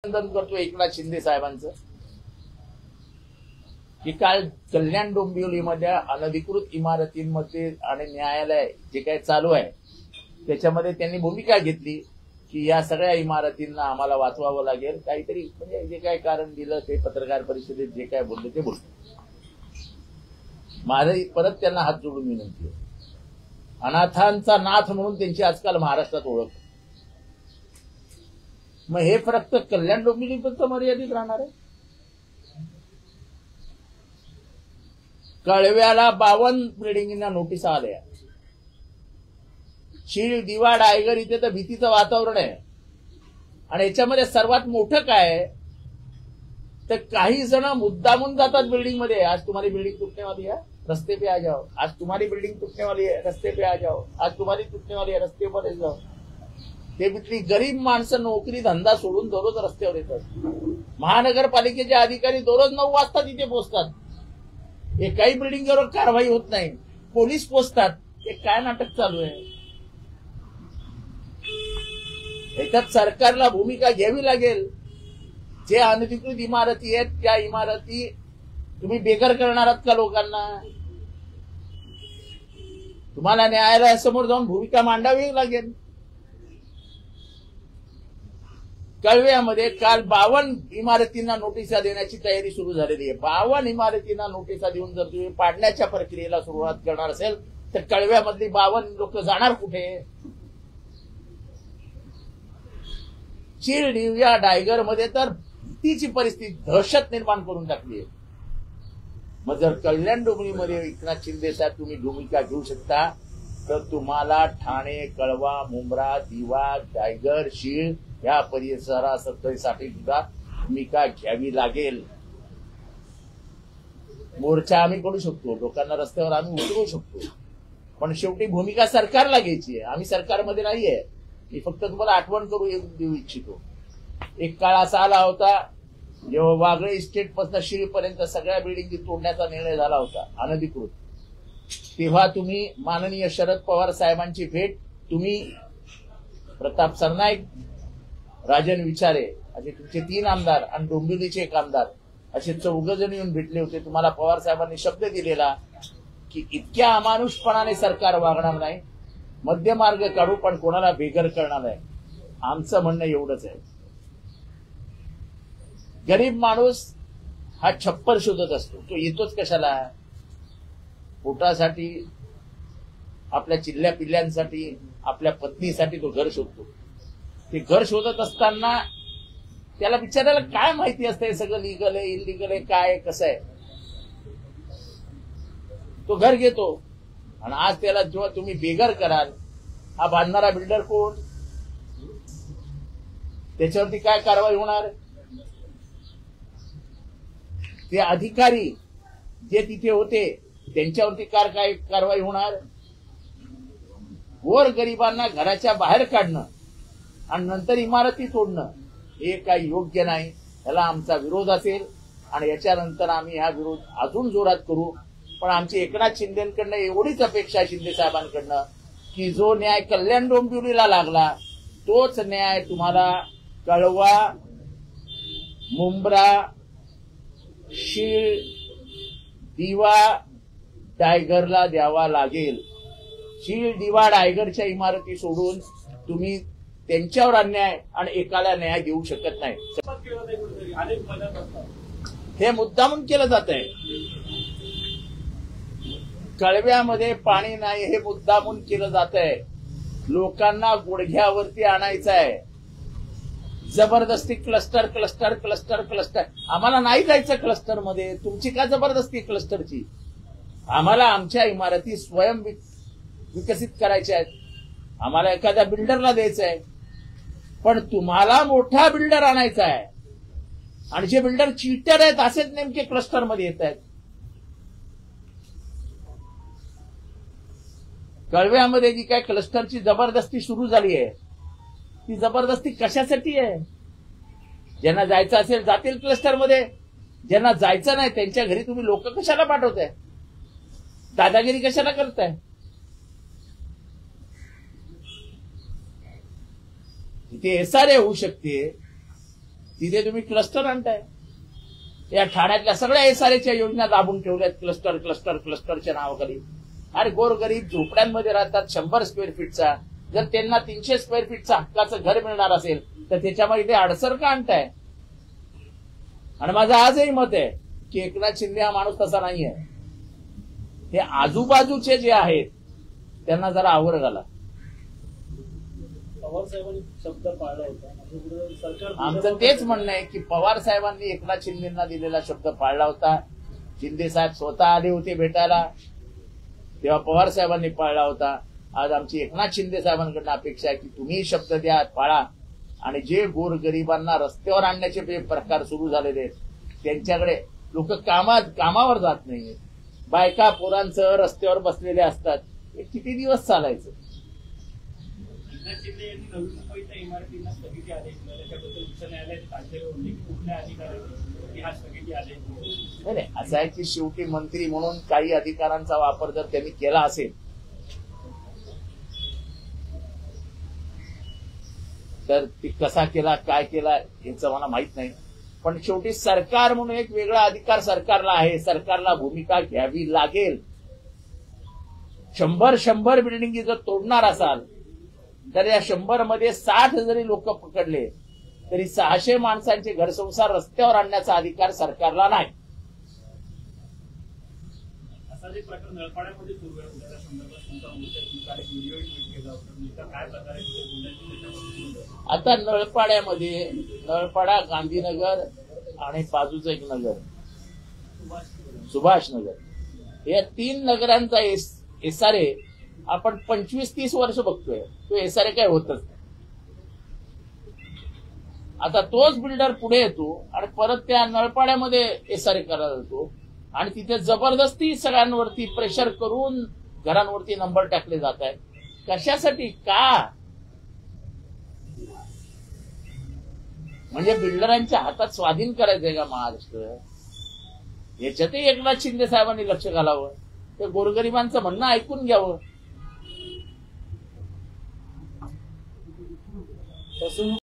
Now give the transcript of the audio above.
अभिनंदन करतो एकनाथ शिंदे साहेबांचं की काल कल्याण डोंबिवलीमध्ये अनधिकृत इमारतींमध्ये आणि न्यायालय जे काही चालू आहे त्याच्यामध्ये त्यांनी भूमिका घेतली की या सगळ्या इमारतींना आम्हाला वाचवावं लागेल, काहीतरी म्हणजे जे काही कारण दिलं ते पत्रकार परिषदेत जे काय बोलले ते बोलले. माझं परत त्यांना हात जोडून विनंती आहे, अनाथांचा नाथ म्हणून त्यांची आजकाल महाराष्ट्रात ओळख. मग हे फक्त कल्याण डोंबिवलीपर्यंत मर्यादित राहणार आहे? कळव्याला 52 बिल्डिंगना नोटीस आल्या. शीळ, दिवा, डायगर इथे तर भीतीचं वातावरण आहे. आणि याच्यामध्ये सर्वात मोठं काय आहे तर काही जण मुद्दामून जातात बिल्डिंग मध्ये. आज तुम्हारी बिल्डिंग टूटने वाली है, रस्ते पे आ जाओ. आज तुम्हारी बिल्डिंग टूटने वाली है, रस्ते पे आ जाओ. आज तुम्हारी टूटने वाली है, रस्ते पर जाओ. ते बितली गरीब माणसं नोकरी धंदा सोडून दररोज रस्त्यावर येतात. महानगरपालिकेचे अधिकारी दररोज 9 वाजता तिथे पोहोचतात. एकाही बिल्डिंगवर कारवाई होत नाही, पोलीस पोहोचतात. हे काय नाटक चालू आहे? याच्यात सरकारला भूमिका घ्यावी लागेल. जे अनधिकृत इमारती आहेत त्या इमारती तुम्ही बेघर करणार आहात का लोकांना? तुम्हाला न्यायालयासमोर जाऊन भूमिका मांडावी लागेल. कळव्यामध्ये काल 52 इमारतींना नोटिसा देण्याची तयारी सुरू झालेली आहे. 52 इमारतींना नोटिसा देऊन जर तुम्ही पाडण्याच्या प्रक्रियेला सुरुवात करणार असेल तर कळव्यामधली 52 लोक जाणार कुठे? चीळ, दिव्या, डायगर मध्ये तर भीतीची परिस्थिती, दहशत निर्माण करून टाकली आहे. मग जर कल्याण डोंबिवलीमध्ये एकनाथ शिंदे साहेब तुम्ही भूमिका घेऊ शकता तर तुम्हाला ठाणे, कळवा, मुंब्रा, दिवा, डायगर, शीळ या परिसरासाठी सुद्धा भूमिका घ्यावी लागेल. मोर्चा आम्ही करू शकतो, लोकांना रस्त्यावर आम्ही उतरवू शकतो, पण शेवटी भूमिका सरकारला घ्यायची आहे. आम्ही सरकारमध्ये नाहीये. मी फक्त तुम्हाला आठवण देऊ इच्छितो. एक काळ असा आला होता जेव्हा वागळे इस्टेट पासून शीळपर्यंत सगळ्या बिल्डिंगी तोडण्याचा निर्णय झाला होता अनधिकृत. तेव्हा तुम्ही माननीय शरद पवार साहेबांची भेट तुम्ही, प्रताप सरनाईक, राजन विचारे असे तुमचे 3 आमदार आणि डोंबिवलीचे 1 आमदार असे 4 जण येऊन भेटले होते. तुम्हाला पवार साहेबांनी शब्द दिलेला की इतक्या अमानुषपणाने सरकार वागणार नाही, मध्यमार्ग काढू पण कोणाला बेघर करणार नाही. आमचं म्हणणं एवढंच आहे. गरीब माणूस हा छप्पर शोधत असतो. तो येतोच कशाला? पोटासाठी, आपल्या चिल्ल्या पिल्ल्यांसाठी, आपल्या पत्नीसाठी तो घर शोधतो. ते घर शोधत असताना त्याला बिचारायला काय माहिती असते सगळं लिगल आहे, इलिगल आहे, काय कसं आहे. तो घर घेतो आणि आज त्याला जेव्हा तुम्ही बेघर कराल, हा बांधणारा बिल्डर कोण? त्याच्यावरती काय कारवाई होणार? ते अधिकारी जे तिथे होते त्यांच्यावरती काय कारवाई होणार? गोर गरिबांना घराच्या बाहेर काढणं आणि नंतर इमारती तोडणं हे काही योग्य नाही. याला आमचा विरोध असेल आणि याच्यानंतर आम्ही हा विरोध अजून जोरात करू. पण आमची एकनाथ शिंदेकडनं एवढीच अपेक्षा आहे, शिंदे साहेबांकडनं, की जो न्याय कल्याण डोंबिवलीला लागला तोच न्याय तुम्हाला कळवा, मुंब्रा, शीळ, दिवा, डायगरला द्यावा लागेल. शीळ, दिवा, डायगरच्या इमारती सोडून तुम्ही त्यांच्यावर अन्याय आणि एकाला न्याय देऊ शकत नाही. हे मुद्दामून केलं जात आहे. कळव्यामध्ये पाणी नाही हे मुद्दामून केलं जात आहे. लोकांना गुडघ्यावरती आणायचं आहे. जबरदस्ती क्लस्टर क्लस्टर क्लस्टर क्लस्टर. आम्हाला नाही जायचं क्लस्टर मध्ये. तुमची का जबरदस्ती क्लस्टरची? आम्हाला आमच्या इमारती स्वयं विकसित करायच्या आहेत. आम्हाला एखाद्या बिल्डरला द्यायचं आहे, पण तुम्हाला मोठा बिल्डर आणायचा आहे. आणि जे बिल्डर चीटर आहेत असेच नेमके क्लस्टर मध्ये येत आहेत. कळव्यामध्ये जी काय क्लस्टरची जबरदस्ती सुरू झाली आहे ती जबरदस्ती कशासाठी आहे? ज्यांना जायचं असेल जातील क्लस्टरमध्ये, ज्यांना जायचं नाही त्यांच्या घरी तुम्ही लोक कशाला पाठवताय? दादागिरी कशाला करताय? तिथे एसआरए होऊ शकते, तिथे तुम्ही क्लस्टर आणताय. या ठाण्यातल्या सगळ्या एसआरएच्या योजना दाबून ठेवल्यात क्लस्टर क्लस्टर क्लस्टरच्या नावाखाली. अरे गोरगरीब झोपड्यांमध्ये राहतात 100 स्क्वेअर फीटचा. जर त्यांना 300 स्क्वेअर फीटचं हक्काचं घर मिळणार असेल तर त्याच्यामध्ये ते अडसर का आणताय? आणि माझं आजही मत आहे की एकनाथ शिंदे हा माणूस तसा नाहीये. हे आजूबाजूचे जे आहेत त्यांना जरा आवर घाला. पवार साहेबांनी शब्द पाळला होता. सरकार आमचं तेच म्हणणं आहे की पवार साहेबांनी एकनाथ शिंदेना दिलेला शब्द पाळला होता. शिंदे साहेब स्वतः आले होते भेटायला, तेव्हा पवार साहेबांनी पाळला होता. आज आमची एकनाथ शिंदे साहेबांकडून अपेक्षा आहे की तुम्ही शब्द द्या, पाळा. आणि जे गोरगरिबांना रस्त्यावर आणण्याचे जे प्रकार सुरू झालेले आहेत त्यांच्याकडे लोक कामावर जात नाहीये. बायका पोरांसह रस्त्यावर बसलेले असतात. हे किती दिवस चालायचं? एकनाथ शिंदे यांनी नवी मुंबईच्या इमारतींना स्थगिती आदेश दिला. त्याच्याबद्दल उच्च न्यायालयात आक्षेप होते की कुठल्या अधिकाऱ्यांनी हा स्थगिती आदेश दिला. नाही, असं आहे की शेवटी मंत्री म्हणून काही अधिकारांचा वापर जर त्यांनी केला असेल तर ती कसा केला, काय केला याचं मला माहित नाही. पण शेवटी सरकार म्हणून एक वेगळा अधिकार सरकारला आहे. सरकारला भूमिका घ्यावी लागेल. 100 बिल्डिंगी जर तोडणार असाल तर या 100 मध्ये 60 जरी लोक पकडले तरी 600 माणसांचे घरसंसार रस्त्यावर आणण्याचा अधिकार सरकारला नाही. असा जे प्रकार नळपाड्यामध्ये सुरू आहे त्या संदर्भात तुमचा मोर्चा एक व्हिडिओ केला होता. काय प्रकारे आता नळपाड्यामध्ये नळपाडा, गांधीनगर आणि बाजूचं एक नगर सुभाष नगर या 3 नगरांचा एसआरए आपण 25-30 वर्ष बघतोय. तो एसआरए काय होतच नाही. आता तोच बिल्डर पुढे येतो आणि परत त्या नळपाड्यामध्ये एसआरए करायला जातो आणि तिथे जबरदस्ती सगळ्यांवरती प्रेशर करून घरांवरती नंबर टाकले जात आहेत. कशासाठी? का? म्हणजे बिल्डरांच्या हातात स्वाधीन करायचंय का महाराष्ट्र? याच्यातही एकनाथ शिंदे साहेबांनी लक्ष घालावं. ते गोरगरिबांचं म्हणणं ऐकून घ्यावं. फसवणूक